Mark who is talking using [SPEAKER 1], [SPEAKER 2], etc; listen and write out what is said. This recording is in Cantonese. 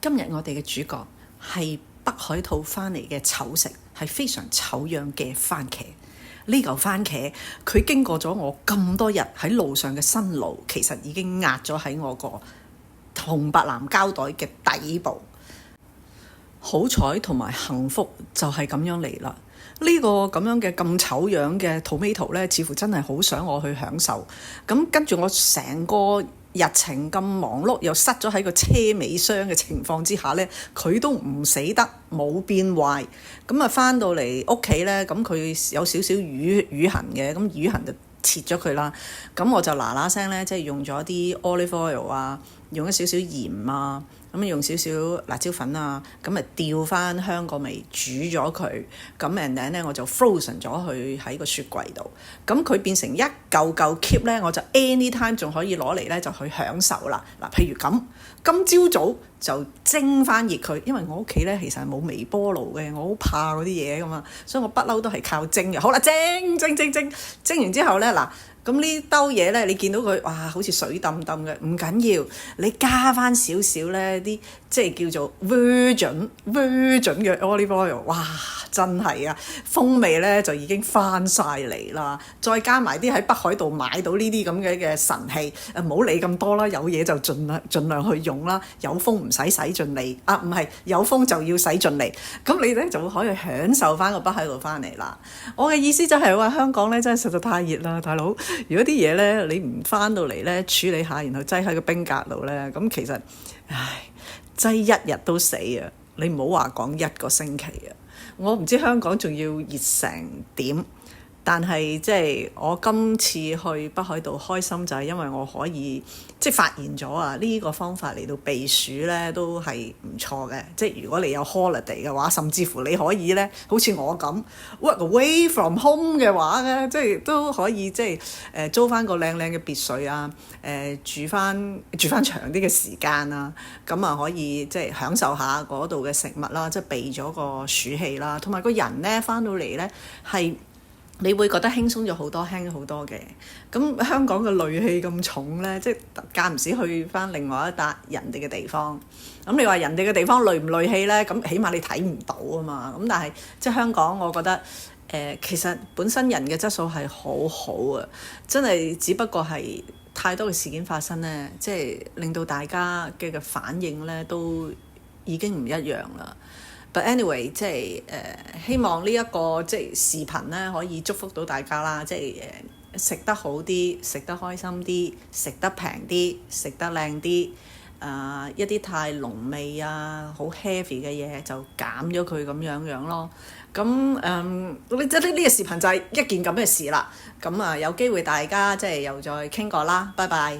[SPEAKER 1] 今日我哋嘅主角係北海道翻嚟嘅丑食，係非常醜樣嘅番茄。呢嚿番茄佢經過咗我咁多日喺路上嘅辛勞，其實已經壓咗喺我個紅白藍膠袋嘅底部。好彩同埋幸福就係咁樣嚟啦。呢個咁樣嘅咁醜樣嘅 tomato 呢，似乎真係好想我去享受。咁跟住我成個日程咁忙碌，又塞咗喺個車尾箱嘅情況之下呢，佢都唔死得，冇變壞。咁啊翻到嚟屋企呢，咁佢有少少瘀痕嘅，咁瘀痕就切咗佢啦。咁我就嗱嗱聲呢，即係用咗啲 olive oil 啊，用咗少少鹽啊，咁用少少辣椒粉啊，咁啊調翻香個味煮咗佢，咁 and then 咧我就 frozen 咗佢喺個雪櫃度，咁佢變成一嚿嚿 keep 咧，我就 anytime 仲可以攞嚟咧就去享受啦。嗱，譬如咁，今朝早就蒸翻熱佢，因為我屋企咧其實係冇微波爐嘅，我好怕嗰啲嘢噶嘛，所以我不嬲都係靠蒸嘅。好啦，蒸完之後咧嗱。咁呢兜嘢咧，你見到佢哇，好似水揼揼嘅，唔緊要，你加翻少少咧啲即係叫做 virgin 嘅 olive oil， 哇，真係啊，風味咧就已經翻晒嚟啦。再加埋啲喺北海道買到呢啲咁嘅神器，唔好理咁多啦，有嘢就盡量去用啦。有風唔使盡力啊，唔係有風就要使盡力。咁你咧就可以享受翻個北海道翻嚟啦。我嘅意思就係話香港咧真係實在太熱啦，大佬。如果啲嘢咧你唔翻到嚟咧處理下，然後擠喺個冰格度咧，咁其實擠一日都死啊！你唔好話講一個星期啊！我唔知香港仲要熱成點，但係即係我今次去北海道開心就係因為我可以即係發現咗啊，呢個方法嚟到避暑咧都係唔錯嘅。即係如果你有 holiday 嘅話，甚至乎你可以咧好似我咁 work away from home 嘅話咧，即係都可以即係租翻個靚靚嘅別墅啊，住翻長啲嘅時間啊，咁啊可以即係享受下嗰度嘅食物啦，即係避咗個暑氣啦，同埋個人咧翻到嚟咧係。你會覺得輕鬆咗好多，輕咗好多嘅。咁香港嘅戾氣咁重呢，即係間唔時去翻另外一笪人哋嘅地方。咁你話人哋嘅地方戾唔戾氣呢？咁起碼你睇唔到啊嘛。咁但係即係香港，我覺得其實本身人嘅質素係好好啊，真係只不過係太多嘅事件發生呢，即係令到大家嘅反應呢都已經唔一樣啦。But anyway， 即係希望呢一個即係視頻咧，可以祝福到大家啦。即係食得好啲，食得開心啲，食得平啲，食得靚啲。一啲太濃味啊，好 heavy 嘅嘢就減咗佢咁樣咯。咁即係呢個視頻就係一件咁嘅事啦。咁有機會大家即係又再傾過啦。拜拜。